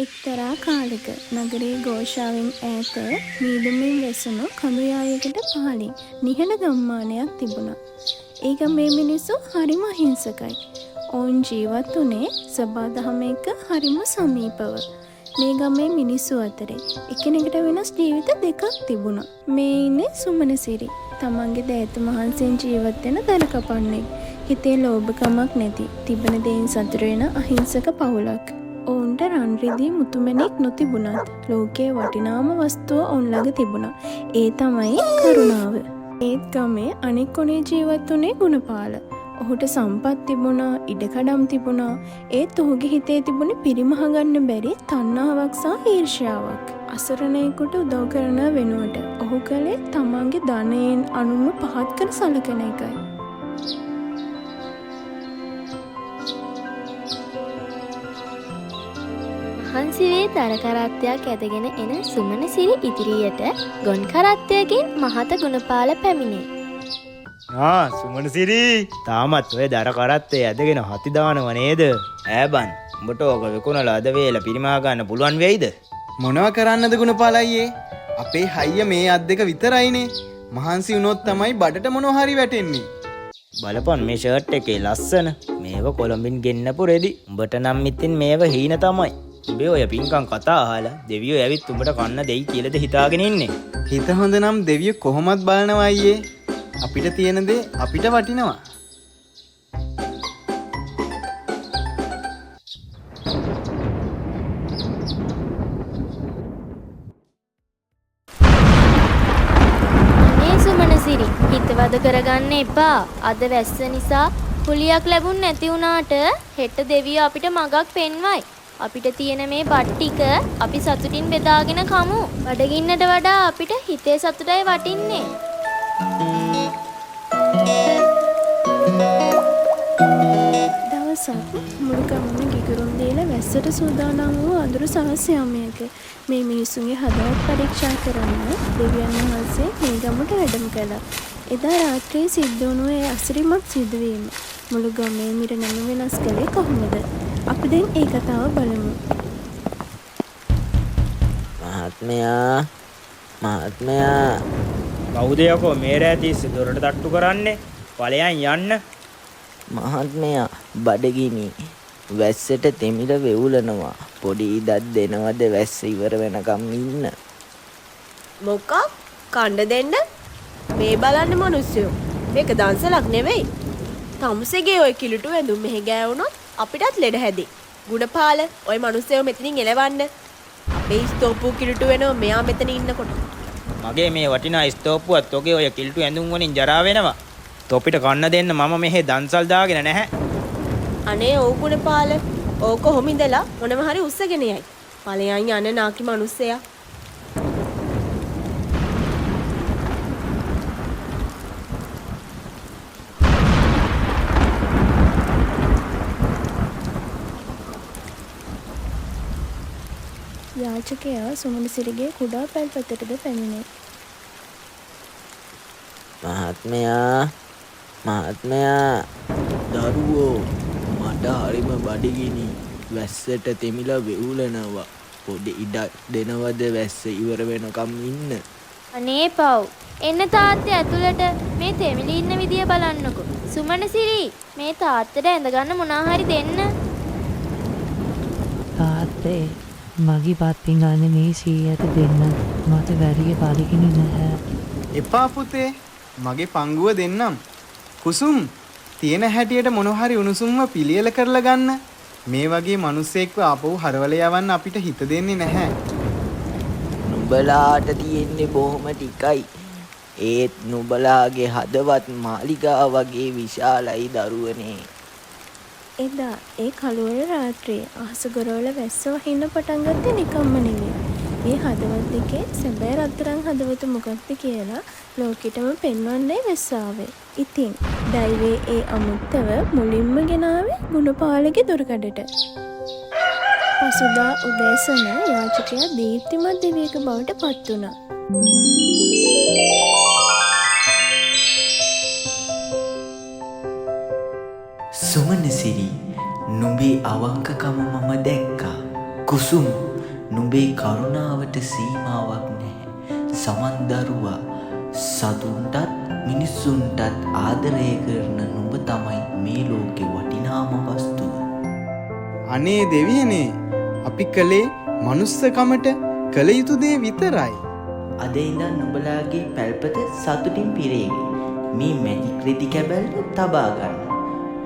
එක්තරා කාලෙක නගරයේ ഘോഷාවෙන් ඈත මීදුමින් වැසුණු කඳු යායකට පහළින් නිහඬ ගම්මානයක් තිබුණා. ඒ ගමේ මිනිස්සු හරිම අහිංසකයි. ඔවුන් ජීවත් වුණේ සබාදහම එක්ක හරිම සමීපව. මේ ගමේ මිනිස්සු අතරේ එකිනෙකට වෙනස් ජීවිත දෙකක් තිබුණා. මේ ඉන්නේ සුමනසිරි. තමන්ගේ දෑත මහන්සියෙන් ජීවත් වෙන දරකපන්නෙක්. හිතේ ලෝභකමක් නැති, තිබෙන දෙයින් සතුට වෙන අහිංසක පවුලක්. ඔවුන්ට රන් රිදී මුතුමැණික් නොතිබුණත් ලෝකයේ වටිනාම වස්තුව ඔවුන් ළඟ තිබුණා. ඒ තමයි කරුණාව. ඒත් ගමේ අනෙක් කොනේ ජීවත් වුණේ ගුණපාල. ඔහුට සම්පත් තිබුණා, ඉඩකඩම් තිබුණා. ඒත් ඔහුගේ හිතේ තිබුණේ පිරිමහ ගන්න බැරි තණ්හාවක් සහ ඊර්ෂ්‍යාවක්. අසරණයෙකුට උදව් කරන වෙනුවට ඔහු කලේ තමන්ගේ ධනයෙන් අනුන්ව පහත් කර සලකන එකයි. මහන්සිවේ දර කරත්තයක් ඇදගෙන එන සුමනසිරි ඉදිරියට ගොන් කරත්තයකින් මහත ගුණපාල පැමිණේ. සුමනසිරි තාමත් ඔය දර කරත්තේ ඇදගෙන හති දානව නේද? ඈබන් උඹට ඕක විකුණලා අද වේල පිරිමා ගන්න පුළුවන් වෙයිද? මොනව කරන්නද ගුණපාල අයියේ? අපේ හයිය මේ අත් දෙක විතරයිනේ. මහන්සි වුණොත් තමයි බඩට මොනව හරි වැටෙන්නේ. බලපන් මේ ෂර්ට් එකේ ලස්සන. මේව කොළඹින් ගෙන්නපු රෙදි. උඹට නම් ඉතින් මේව හීන තමයි. උඹේ ඔය පින්කම් කතා අහලා දෙවියෝ ඇවිත් උඹට කන්න දෙයි කියලාද හිතාගෙන ඉන්නේ? හිත හොඳ නම් දෙවියෝ කොහොමත් බලනවා අයියේ. අපිට තියෙන දේ අපිට වටිනවා. මේ සුමනසිරි හිතවද කරගන්න එපා. අද වැස්ස නිසා කුලියක් ලැබුණ නැති වුණාට හෙට දෙවියෝ අපිට මගක් පෙන්වයි. අපිට තියෙන මේ බත් ටික අපි සතුටින් බෙදාගෙන කමු. බඩගින්නට වඩා අපිට හිතේ සතුටයි වටින්නේ. දවසක් මුළු ගමම ගිගුරුම් දීලා වැස්සට සූදානම් වූ අඳුරු සවස් යාමයක මේ මිනිසුන්ගේ හදවත් පරීක්ෂා කරන්න දෙවියන් වහන්සේ මේ ගමට වැඩම කළා. එදා රාත්‍රියේ සිද්ධ වුණු ඒ අසිරිමත් සිදුවීම මුළු ගමේ මිරණම වෙනස් කළේ කොහොමද? අපි දැන් ඒ කතාව බලමු. මහත්මයා කවුද යකෝ මේ රැතිස්ස දොරට තට්ටු කරන්නේ? ඵලයන් යන්න. මහත්මයා බඩගිනි වැස්සට තෙමිල වෙවුලනවා. පොඩි ඉදක් දෙනවද වැස්ස ඉවර වෙනකම් ඉන්න? මොකක් කණ්ඩ දෙන්න? මේ බලන්න මිනිස්සුયો. මේක දන්සලක් නෙවෙයි. තමුසේගේ ඔය කිලුටු ඇඳුම් මෙහෙ ගෑවුනොත් අපිටත් ලෙඩ හැදේ. ගුණපාල ඔය මිනිස්සුયો මෙතනින් එලවන්න. අපේ ස්තෝපු කිලුටු වෙනව මෙයා මෙතන ඉන්නකොට. මගේ මේ වටිනා ස්තෝපුවත් ඔගේ ඔය කිල්ටු ඇඳුම් වලින් ජරා වෙනවා. තොපිට කන්න දෙන්න මම මෙහෙ දන්සල් දාගෙන නැහැ. අනේ ඕ ගුණපාල ඕක කොහොම ඉඳලා මොනම හරි උස්සගෙන යයි. ඵලයන් යන නාකි මිනිස්සයා. යාචකයා සුමනසිරිගේ කුඩා පැල්පතටද පැමිණේ. මහත්මයා දරුවෝ මට හරිම බඩගිනි. වැස්සට තෙමිලා වෙවුලනවා. පොඩි ඉඩක් දෙනවද වැස්ස ඉවර වෙනකම් ඉන්න? අනේ පව්. එන්න තාත්තේ ඇතුළට මේ තෙමිලි ඉන්න විදිය බලන්නකෝ. සුමනසිරි මේ තාත්තට ඇඳගන්න මොනා හරි දෙන්න. තාත්තේ මගේ පත්තින් ගන්න මේ සීයට දෙන්න. මට වැඩිය බඩගිනි නැහැ. එපා පුතේ. මගේ පංගුව දෙන්නම්. කුසුම් තියෙන හැටියට මොන හරි උණුසුම්ව පිළියෙල කරලා ගන්න. මේ වගේ මිනිස්සෙක්ව ආපහු හරවල යවන්න අපිට හිත දෙන්නේ නැහැ. නුඹලාට තියෙන්නේ බොහොම ටිකයි. ඒත් නුඹලාගේ හදවත් මාලිගා වගේ විශාලයි දරුවනේ. එදා ඒ කළුවර රාත්‍රියේ අහස ගොරවල වැස්ස වහින්න පටන් ගත්තේ නිකම්ම නෙවෙයි. ඒ හදවත් දෙකේ සැබෑ රත්තරන් හදවත මොකක්ද කියලා ලෝකෙටම පෙන්වන්නයි වැස්ස ආවේ. ඉතින් දෛවයේ ඒ අමුත්තව මුලින්ම ගෙනාවේ ගුණපාලගේ දොරකඩට. පසුදා උදෑසන යාචකයා දීප්තිමත් දෙවියෙක් බවට පත් වුණා. සුමනසිරි නුඹේ අවංකකම මම දැක්කා. කුසුම් නුඹේ කරුණාවට සීමාවක් නැහැ. සමන් දරුවා සතුන්ටත් මිනිස්සුන්ටත් ආදරය කරන නුඹ තමයි මේ ලෝකේ වටිනාම වස්තුව. අනේ දෙවියනේ අපි කළේ මනුස්සකමට කළ යුතු දේ විතරයි. අද ඉඳන් නුඹලාගේ පැල්පත සතුටින් පිරේවි. මේ මැජික් රෙදි කැබල්ල තබා ගන්න.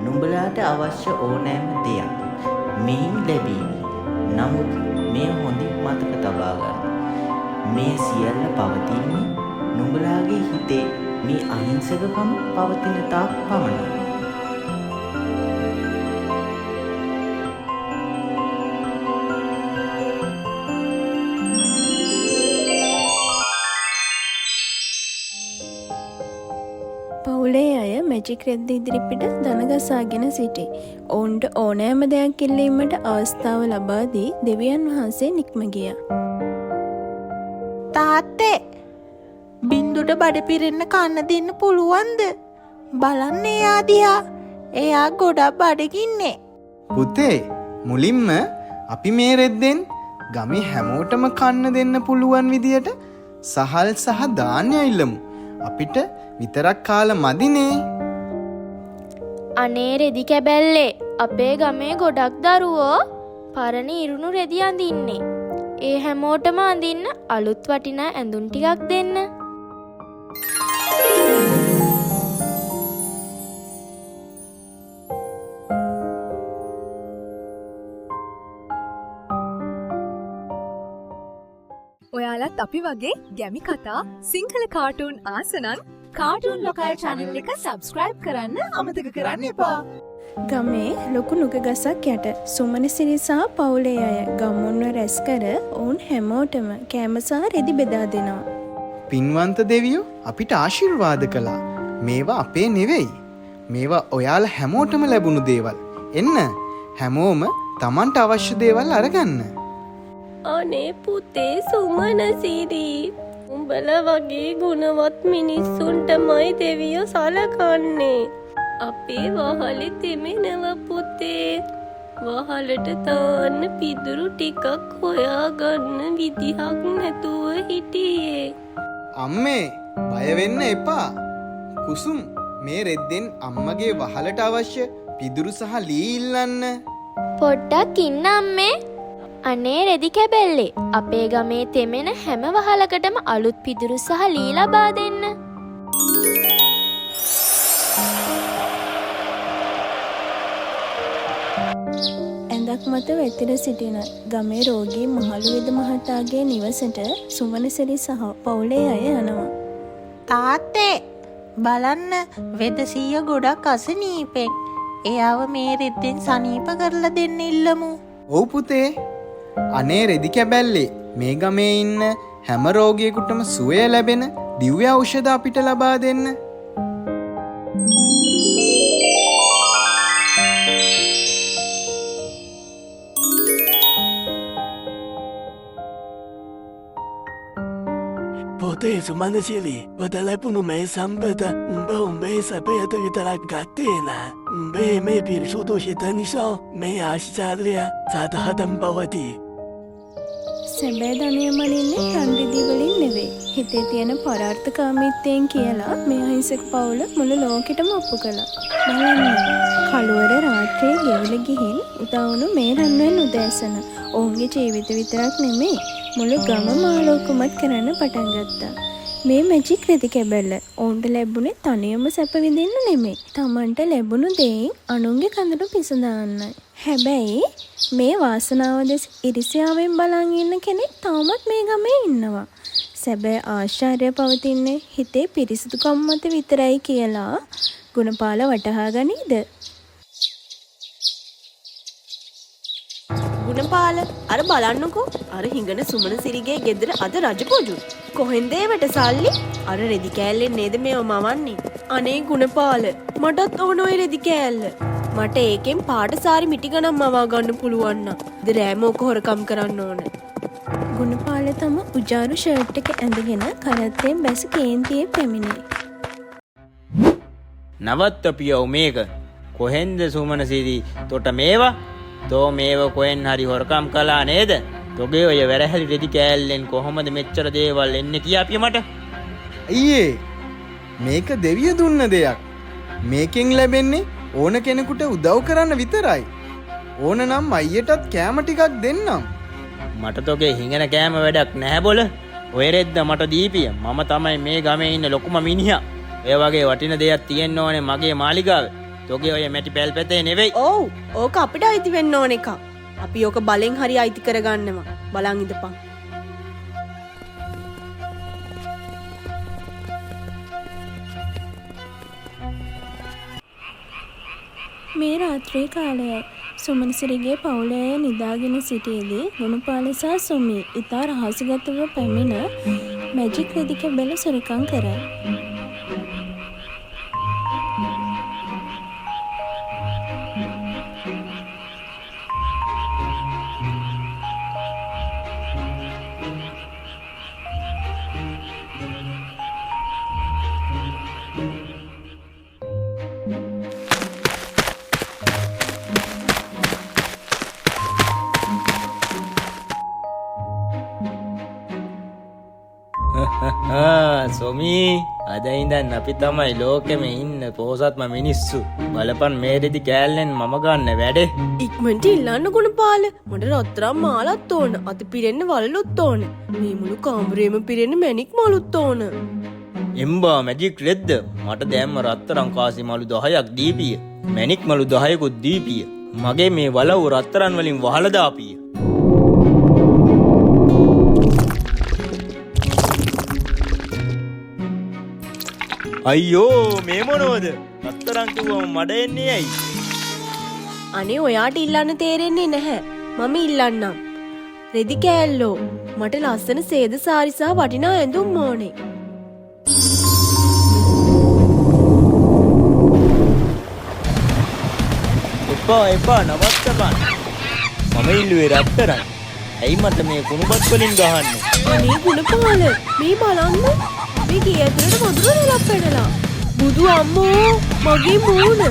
නුඹලාට අවශ්‍ය ඕනෑම දෙයක් මෙයින් ලැබේවි. නමුත් මේ හොඳින් මතක තබා ගන්න. මේ සියල්ල පවතින්නේ නුඹලාගේ හිතේ මේ අහිංසකකම පවතින තාක් පමණයි. පවුලේ අය මැජික් රෙද්ද ඉදිරිපිට දනගසාගෙන සිටි. ඔවුන්ට ඕනෑම දෙයක් ඉල්ලීමට අවස්ථාව ලබා දී දෙවියන් වහන්සේ නික්ම ගියා. තාත්තේ බින්දුට බඩ පිරෙන්න කන්න දෙන්න පුළුවන්ද? බලන්න එයා දිහා. එයා ගොඩක් බඩගින්නේ. පුතේ මුලින්ම අපි මේ රෙද්දෙන් ගමේ හැමෝටම කන්න දෙන්න පුළුවන් විදියට සහල් සහ ධාන්‍ය ඉල්ලමු. අපිට විතරක් කාලා මදිනේ. අනේ රෙදි කැබැල්ලේ අපේ ගමේ ගොඩක් දරුවෝ පරණ ඉරුණු රෙදි අඳින්නේ. ඒ හැමෝටම අඳින්න අලුත් වටිනා ඇඳුම් ටිකක් දෙන්න. ඔයාලත් අපි වගේ ගැමි කතා Sinhala cartoon ආසනන් cartoon local channel එක සබ්ස්ක්‍රයිබ් කරන්න අමතක කරන්න එපා. ගමේ ලොකු නුග ගසක් යට සුමන සිරිසා පවුලේ අය ගම්මුන්ව රැස් කර ඔවුන් හැමෝටම කෑමසා රෙදි බෙදා දෙනවා. පින්වන්ත දෙවියෝ අපිට ආශිර්වාද කළා. මේවා අපේ නෙවෙයි. මේවා ඔයාලා හැමෝටම ලැබුණු දේවල්. එන්න හැමෝම Tamanට අවශ්‍ය දේවල් අරගන්න. අනේ පුතේ සුමන සිරි උඹල වගේ ගුණවත් මිනිස්සුන්ටමයි දෙවියෝ සලකන්නේ. අපේ වහලේ තෙමෙනව පුතේ. වහලට තාන්න පිදුරු ටිකක් හොයාගන්න විදිහක් නැතුව හිටියේ. අම්මේ බය වෙන්න එපා. කුසුම් මේ රෙද්දෙන් අම්මගේ වහලට අවශ්‍ය පිදුරු සහ ලී ඉල්ලන්න. පොඩ්ඩක් ඉන්න අම්මේ. අනේ රෙදි කැබැල්ලේ අපේ ගමේ තෙමෙන හැම වහලකටම අලුත් පිදුරු සහ ලී ලබා දෙන්න. ඇඳක් මත වැතිර සිටින ගමේ රෝගී මහලු වෙද මහතාගේ නිවසට සුමනසිරි සහ පවුලේ අය යනවා. තාත්තේ බලන්න වෙදසිය ගොඩක් අසනීපෙක්. එයාව මේ රෙද්දෙන් සනීප කරලා දෙන්න ඉල්ලමු. ඔව් පුතේ. අනේ රෙදි කැබැල්ලේ මේ ගමේ ඉන්න හැම රෝගියෙකුටම සුවය ලැබෙන දිව්‍ය ඖෂධ අපිට ලබා දෙන්න. පොතේ සුමනසිරි වදලැපුණු මේ සම්බත උඹේ සැපයට විතරක් ගත්තේ නෑ. උඹේ මේ පිරිසුදු හිත නිසා මේ ආශ්චර්ය සතහටම පවතී. සැබෑ ධනය මනින්නේ රන්රිදි වලින් නෙවෙයි. හිතේ තියෙන පරාර්ථකාමීත්වයෙන් කියලා මේ අහිංසක පවුල මුළු ලෝකෙටම ඔප්පු කළා. බලන්න කළුවර රාත්‍රියේ ගෙවිල ගිහින් උදවුණු මේ රන්වන් උදෑසන ඔවුන්ගේ ජීවිත විතරක් නෙමෙයි මුළු ගමම ආලෝකමත් කරන්න පටන් ගත්තා. මේ මැජික් රෙදි කැබැල්ල ඔවුන්ට ලැබුණේ තනියම සැප විඳින්න නෙමෙයි. Tamanට ලැබුණු දෙයින් අනුන්ගේ කඳට පිසදාන්නයි. හැබැයි මේ වාසනාව දෙස ඉරිසියාවෙන් බලන් ඉන්න කෙනෙක් තාමත් මේ ගමේ ඉන්නවා. සැබෑ ආශ්චර්යය පවතින්නේ හිතේ පිරිසිදුකම් මත විතරයි කියලා ගුණපාල වටහා ගනීද? ගුණපාල අර බලන්නකෝ අර හිඟන සුමන සිරිගේ ගෙදර අද රජපොජු. කොහෙන්ද ඒවට සල්ලි? අර රෙදි කෑල්ලෙන් නේද මේව මවන්නේ? අනේ ගුණපාල මටත් ඕන ඔය රෙදි කෑල්ල. මට ඒකෙන් පාට සාරි මිටි ගණන් මවා ගන්න පුළුවන් නම් ද රෑම ඕක හොරකම් කරන්න ඕන. ගුණපාල තම උජාරු ෂර්ට් එක ඇඳගෙන කරත්තෙන් බැස කේන්තියේ පැමිණේ. නවත්තපියෝ මේක කොහෙන්ද සුමනසිරි තොට මේවා? තෝ මේව කොහෙන් හරි හොරකම් කළා නේද? තොගේ ඔය වැරහැලි රෙදි කෑල්ලෙන් කොහොමද මෙච්චර දේවල් එන්නේ කියාපිය මට. අයියේ මේක දෙවිය දුන්න දෙයක්. මේකෙන් ලැබෙන්නේ ඕන කෙනෙකුට උදව් කරන්න විතරයි. ඕන නම් අයියටත් කෑම ටිකක් දෙන්නම්. මට තොගේ හිඟන කෑම වැඩක් නැහැ බොල. ඔය රෙද්ද මට දීපිය. මම තමයි මේ ගමේ ඉන්න ලොකුම මිනිහා. ඔය වගේ වටින දෙයක් තියෙන්න ඕනේ මගේ මාලිගාවේ. තොගේ ඔය මැටි පැල්පතේ නෙවෙයි. ඔව් ඕක අපිට අයිති වෙන්න ඕන එක. අපි ඕක බලෙන් හරි අයිති කරගන්නවා. බලන් ඉඳපන්. මේ රාත්‍රී කාලයයි. සුමනසිරිගේ පවුල අය නිදාගෙන සිටියේදී ගුණපාල සහ සුමි ඉතා රහසිගතව පැමිණ මැජික් රෙදි කැබැල සොරකම් කරයි. සොමී අද ඉඳන් අපි තමයි ලෝකෙම ඉන්න පෝසත්ම මිනිස්සු. බලපන් මේ රෙදි කෑල්ලෙන් මම ගන්න වැඩේ. ඉක්මනට ඉල්ලන්න ගුණපාල. මට රත්තරන් මාලත් ඕන. අත පිරෙන්න වලලුත් ඕන. මේ මුළු කාමරේම පිරෙන්න මැණික් මලුත් ඕන. එම්බා මැජික් රෙද්ද මට දැම්ම රත්තරන් කාසි මලු 10ක් දීපිය. මැණික් මලු 10කුත් දීපිය. මගේ මේ වලව් රත්තරන් වලින් වහලා දාපිය. අයියෝ මේ මොනවද? රත්තරන් කිව්වම මඩ එන්නේ ඇයි? අනේ ඔයාට ඉල්ලන්න තේරෙන්නේ නැහැ. මම ඉල්ලන්නම්. රෙදි කෑල්ලෝ. මට ලස්සන සේද සාරි සහ වටිනා ඇඳුම් ඕනේ. එපා නවත්තපන්. මම ඉල්ලුවේ රත්තරන්. ඇයි මට මේ කුණුපත් වලින් ගහන්නේ? අනේ ගුණපාල මේ බලන්න. මේ ගේ ඇතුලට වතුර රැලක් පැනලා. බුදු අම්මෝ මගේ මූණ.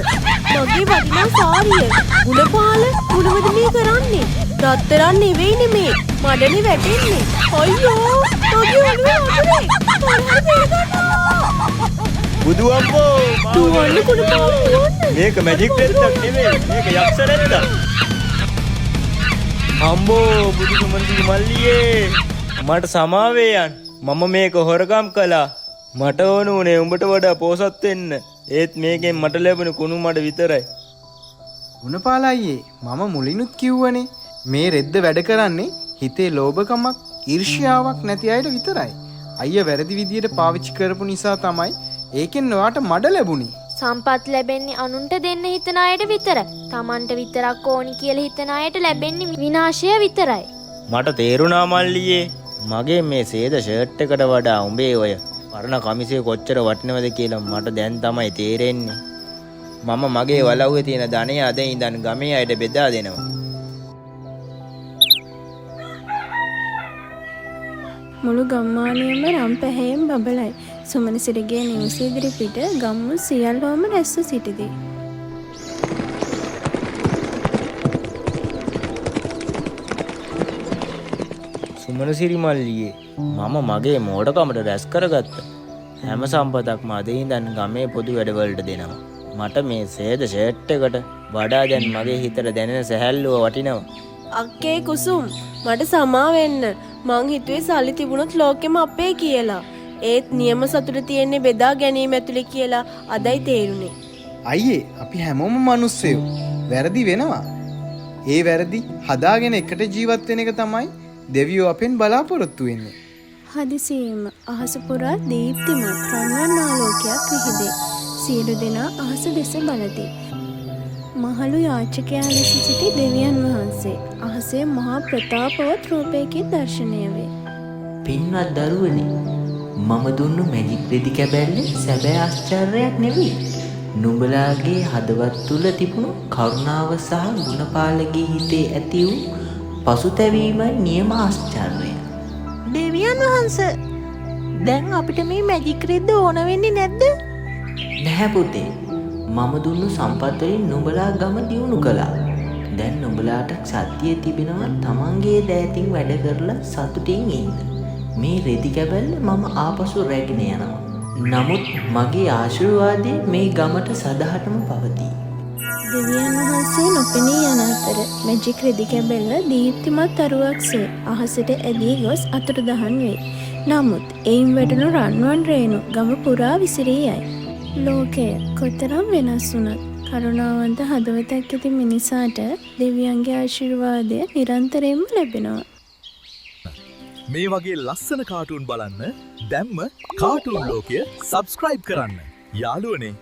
මගේ වටිනා සාරිය. ගුණපාල මොනවද මේ කරන්නේ? රත්තරන් නෙවෙයිනේ මේ. මඩනේ වැටෙන්නේ. අයියෝ මගේ ඔළුවේ වතුරේ. බුදු අම්මෝ දුවන්න ගුණපාල දුවන්න. මේක මැජික් රෙද්දක් නෙවෙයි. මේක යක්ෂ රෙද්දක්. අම්බෝ බුදු සුමන්ති මල්ලියේ මට සමාවේ යන්න. මම මේක හොරකම් කළා. මට ඕන උනේ උඹට වඩා පෝසත් වෙන්න. ඒත් මේකෙන් මට ලැබෙන කුණු මඩ විතරයි. ගුණපාල අයියේ මම මුලිනුත් කිව්වනේ මේ රෙද්ද වැඩ කරන්නේ හිතේ ලෝභකමක් ඊර්ෂ්‍යාවක් නැති අයට විතරයි. අයියා වැරදි විදියට පාවිච්චි කරපු නිසා තමයි ඒකෙන් ඔයාට මඩ ලැබුණේ. සම්පත් ලැබෙන්නේ අනුන්ට දෙන්න හිතන අයට විතරයි. Tamanට විතරක් ඕනි කියලා හිතන අයට ලැබෙන්නේ විනාශය විතරයි. මට තේරුණා මල්ලියේ මගේ මේ සේද ෂර්ට් එකට වඩා උඹේ ඔය පරණ කමිසය කොච්චර වටිනවද කියලා මට දැන් තමයි තේරෙන්නේ. මම මගේ වලව්වේ තියෙන ධනය අද ඉඳන් ගමේ අයට බෙදා දෙනවා. මුළු ගම්මානයම රම් පැහැයෙන් බබලයි. සුමනසිරිගේ නිවස ඉදිරි පිට ගම්මු සියල්ලෝම රැස්ව සිටිති. සුමනසිරි මල්ලියේ මම මගේ මෝඩකමට රැස් කරගත්ත හැම සම්පතක්ම අද ඉඳන් ගමේ පොදු වැඩවලට දෙනවා. මට මේ සේද ෂර්ට් එකට වඩා දැන් මගේ හිතට දැනෙන සැහැල්ලුව වටිනවා. අක්කේ කුසුම් මට සමා වෙන්න. මං හිතුවේ සල්ලි තිබුණොත් ලෝකෙම අපේ කියලා. ඒත් නියම සතුට තියෙන්නේ බෙදා ගැනීම ඇතුලේ කියලා අදයි තේරුනේ. අයියේ අපි හැමෝම මිනිස්සයෝ. වැරදි වෙනවා. ඒ වැරදි හදාගෙන එකට ජීවත් වෙන එක තමයි දෙවියෝ අපෙන් බලාපොරොත්තු වෙන්නේ. හදිසියෙම අහස පුරා දීප්තිමත් රන්වන් ආලෝකයක් විහිදේ. සියලු දෙනා අහස දෙස බලති. මහලු යාචකයා ලෙස සිටි දෙවියන් වහන්සේ අහසේ මහා ප්‍රතාපවත් රූපයකින් දර්ශනය වේ. පින්වත් දරුවනේ මම දුන්නු මැජික් රෙදි කැබැල්ලේ සැබෑ ආශ්චර්යයක් නෙවෙයි. නුඹලාගේ හදවත් තුල තිබුණු කරුණාව සහ ගුණපාලගේ හිතේ ඇති වූ පසුතැවීමයි නියම ආශ්චර්යය. දෙවියන් වහන්සේ දැන් අපිට මේ මැජික් රෙද්ද ඕන වෙන්නේ නැද්ද? නැහැ පුතේ. මම දුන්නු සම්පත් වලින් නුඹලා ගම දියුණු කළා. දැන් නුඹලාට සත්‍යය තිබෙනවා තමන්ගේ දෑතින් වැඩ කරලා සතුටින් ඉන්න. මේ රෙදි කැබැල්ල මම ආපසු රැගෙන යනවා. නමුත් මගේ ආශිර්වාදය මේ ගමට සදහටම පවතී. දෙවියන් වහන්සේ නොපෙනී යන අතර මැජික් රෙදි කැබැල්ල දීප්තිමත් තරුවක්සේ අහසට ඇදී ගොස් අතුරුදහන් වේ. නමුත් එයින් වැටුණු රන්වන් රේණු ගම පුරා විසිරී යයි. ලෝකය කොතරම් වෙනස් වුණත් කරුණාවන්ත හදවතක් ඇති මිනිසාට දෙවියන්ගේ ආශිර්වාදය නිරන්තරයෙන්ම ලැබෙනවා. මේ වගේ ලස්සන කාටුන් බලන්න දැම්ම කාටුන් ලෝකය සබ්ස්ක්‍රයිබ් කරන්න. යාළුවනේ